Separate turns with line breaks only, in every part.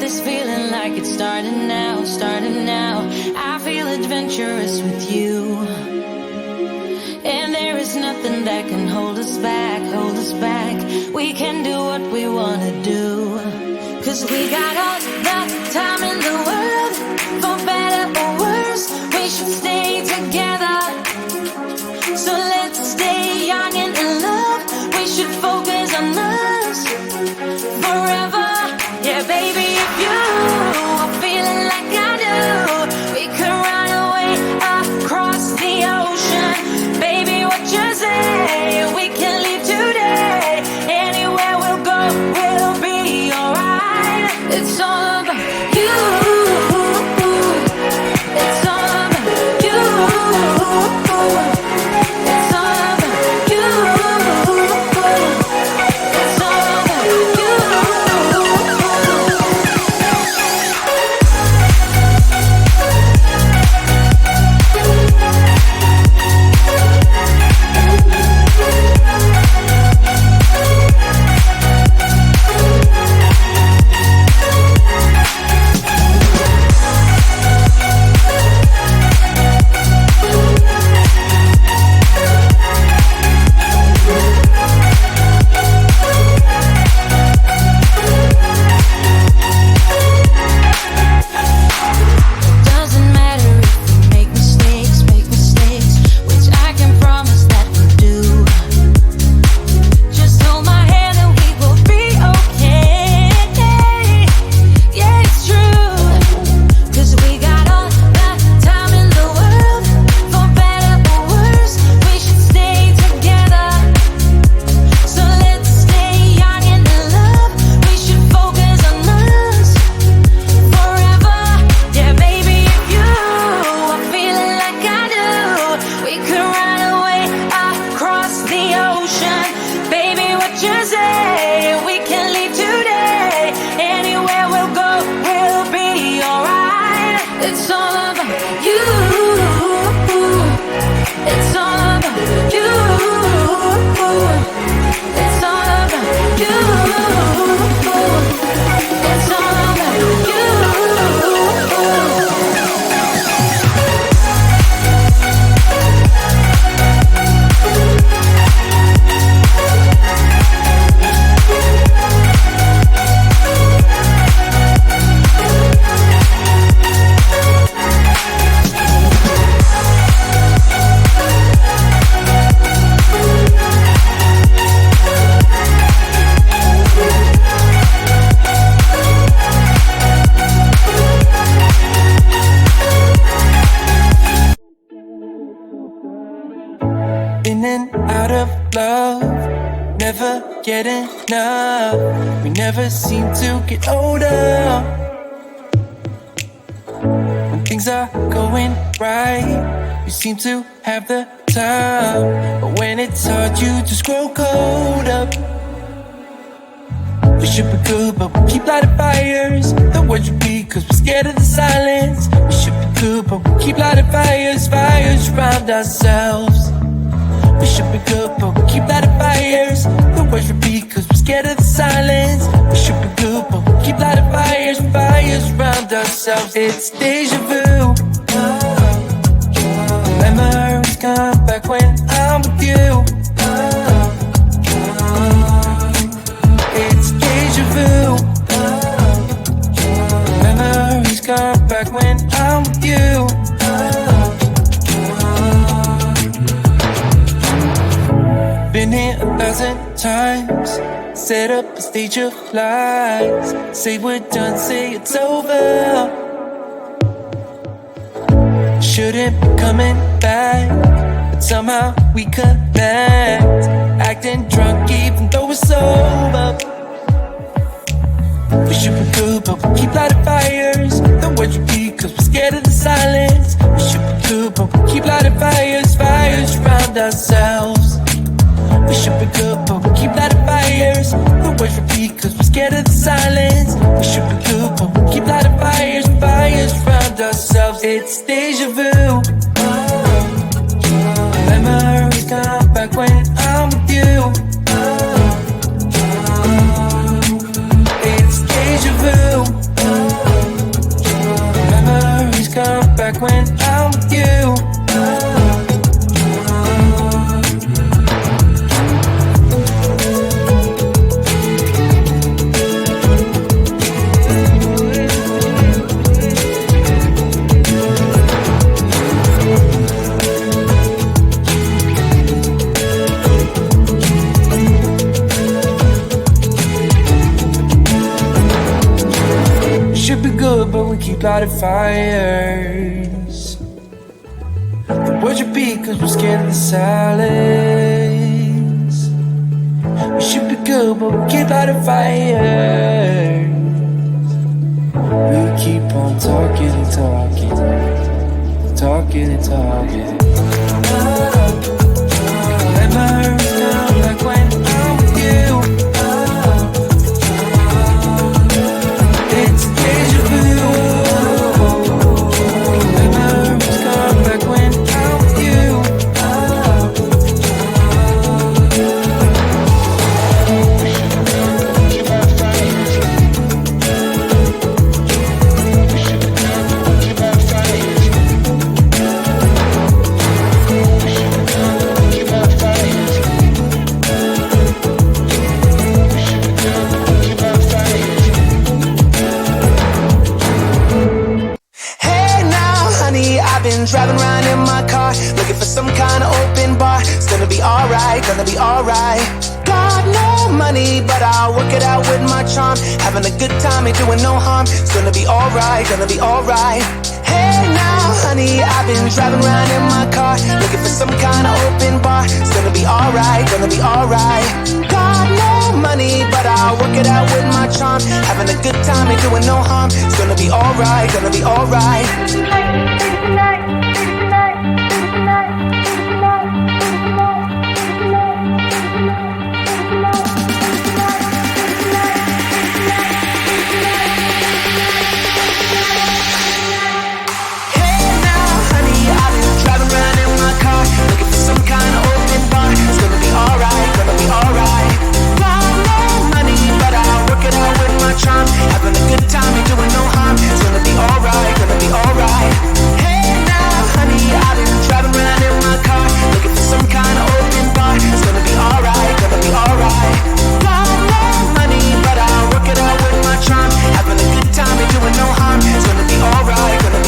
this feeling like it's starting now, starting now. I feel adventurous with you, and there is nothing that can hold us back, hold us back. We can do what we wanna do, 'cause we got all the time in the world. For better or worse, we should stay together. So let's stay young and in love. We should focus on us forever. Yeah, baby, if you are feeling like I do, we could run away across the ocean. Baby, what you say? We can leave today. Anywhere we'll go, we'll be alright. It's all about you. It's all about you. It's all about you. It's all about you. Doesn't matter if we make mistakes, which I can promise that we'll do. Just hold my hand and we will be okay. Yeah, it's true, 'cause we got all the time in the world. For better or worse, we should stay together. So let's stay young and in love. We should focus on us forever. Yeah, baby, if you are feeling like I do, we could run away across the ocean. Baby, what you say? We can leave today. Anywhere we'll go, we'll be alright. It's all about you. It's all about you. It's all about you. It's all about you.
In and out of love, never get enough. We never seem to get older. When things are going right, you seem to have the time, but when it's hard, you just grow cold up. We should be good, but we keep lighting fires. The words repeat, 'cause we're scared of the silence. We should be good, but we keep lighting fires, fires around ourselves. We should be good, but we keep lighting fires. The words repeat, 'cause we're scared of the silence. We should be good, but we keep lighting fires, fires around ourselves. It's deja vu. Memories come back when I'm with you. It's deja vu. Memories come back when I'm with you. Been here 1,000 times. Set up a stage of lies. Say we're done, say it's over. Shouldn't be coming back, but somehow we connect. Acting drunk even though we're sober. We should be good, but we keep lighting fires. The words repeat, 'cause we're scared of the silence. We should be good, but we keep lighting fires, fires around ourselves. We should be good, but we keep lighting fires. The words repeat, 'cause we're scared of the silence. We should be good, but we keep lighting fires, fires around ourselves. It's deja vu. Memories come back when I'm with you. It's deja vu. keep lighting fires. The words repeat cause we're scared of the silence. We should be good, but we keep lighting fires. We keep on talking and talking, talking and talking. Let my nerves down like when I'm with you. It's deja vu. Let my nerves come like when I'm with you.
Driving around in my car, looking for some kind of open bar. It's gonna be alright, gonna be alright. Got no money, but I'll work it out with my charm. Having a good time, ain't doing no harm. It's gonna be alright, gonna be alright. Hey now, honey, I've been driving around in my car, looking for some kind of open bar. It's gonna be alright, gonna be alright. Got no money, but I'll work it out with my charm. Having a good time, ain't doing no harm. It's gonna be alright, gonna be alright. Having a good time, ain't doing no harm. It's gonna be alright, gonna be alright. Hey now, honey, I've been driving around in my car, looking for some kind of open bar. It's gonna be alright, gonna be alright. Got no money, but I'll work it out with my charm. Having a good time, ain't doing no harm. It's gonna be alright, gonna be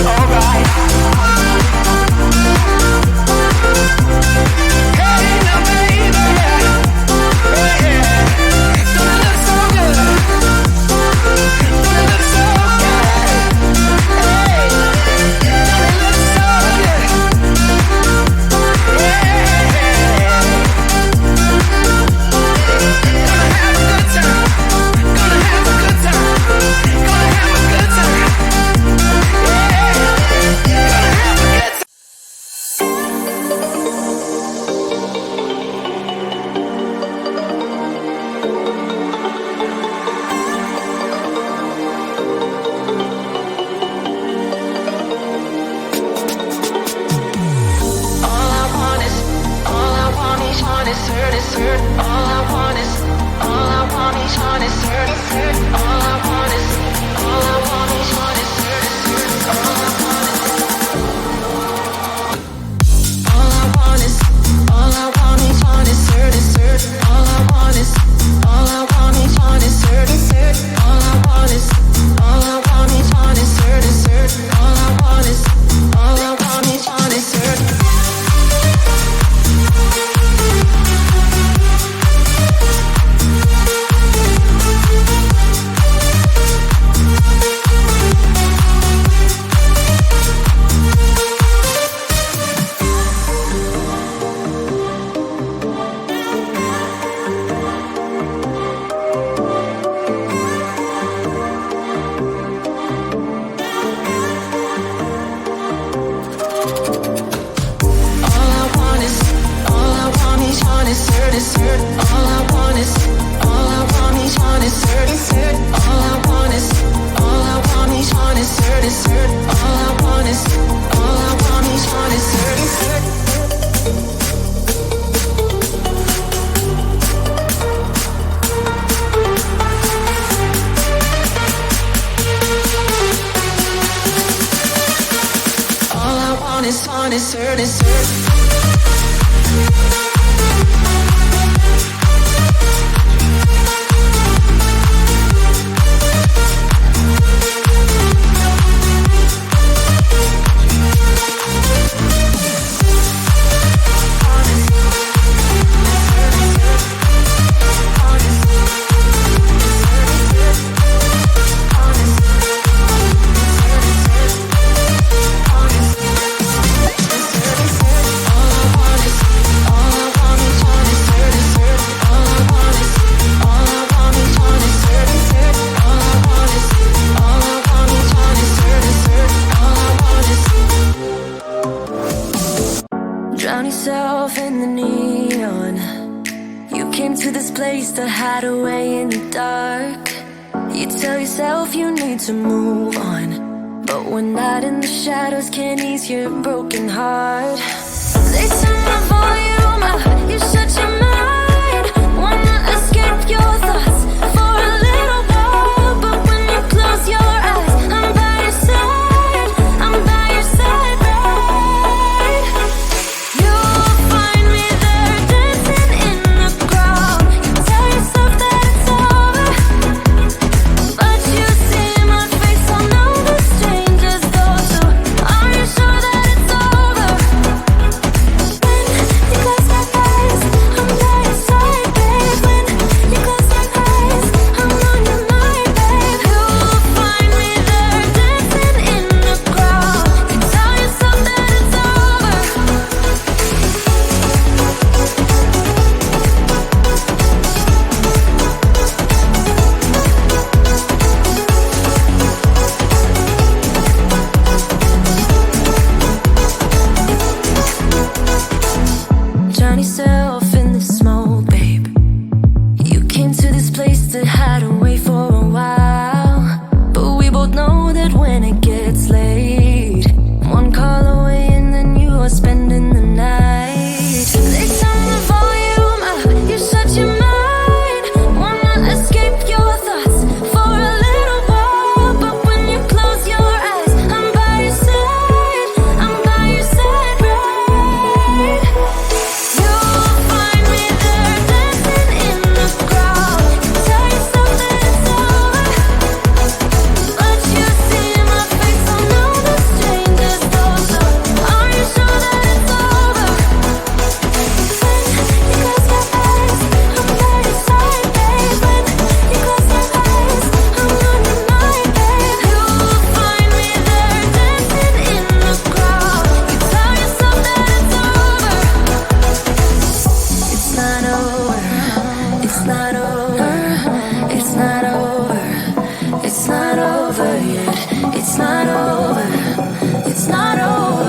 alright.
Drown yourself in the neon. You came to this place to hide away in the dark. You tell yourself you need to move on, but one night in the shadows can't ease your broken heart. They turn the volume up, you shut your mind. Wanna escape your thoughts for a little while, but when you close your eyes, I'm by your side, I'm by your side, right? You'll find me there dancing in the crowd. You tell yourself that it's over, but you see my face on all the strangers though. So are you sure that it's over? When you close my eyes, I'm by your side, babe. When you close my eyes, I'm on your mind, babe. You'll find me there dancing in the crowd. You tell yourself that it's over. Drown yourself in the smoke, babe. You came to this place to hide away for a while, but we both know that when it gets late, one call away and then you are spending the night. They turn the volume up, you shut your mind. Wanna escape your thoughts for a little while, but when you close your eyes, I'm by your side, I'm by your side, right? You'll find me there dancing in the crowd. You tell yourself that it's over, but you see my face on all the strangers though. So are you sure that it's over? When you close my eyes, I'm by your side, babe. When you close my eyes, I'm on your mind, babe. You'll find me there dancing in the crowd. You tell yourself that it's over. It's not over. It's not over. It's not over. It's not over yet. It's not over. It's not over.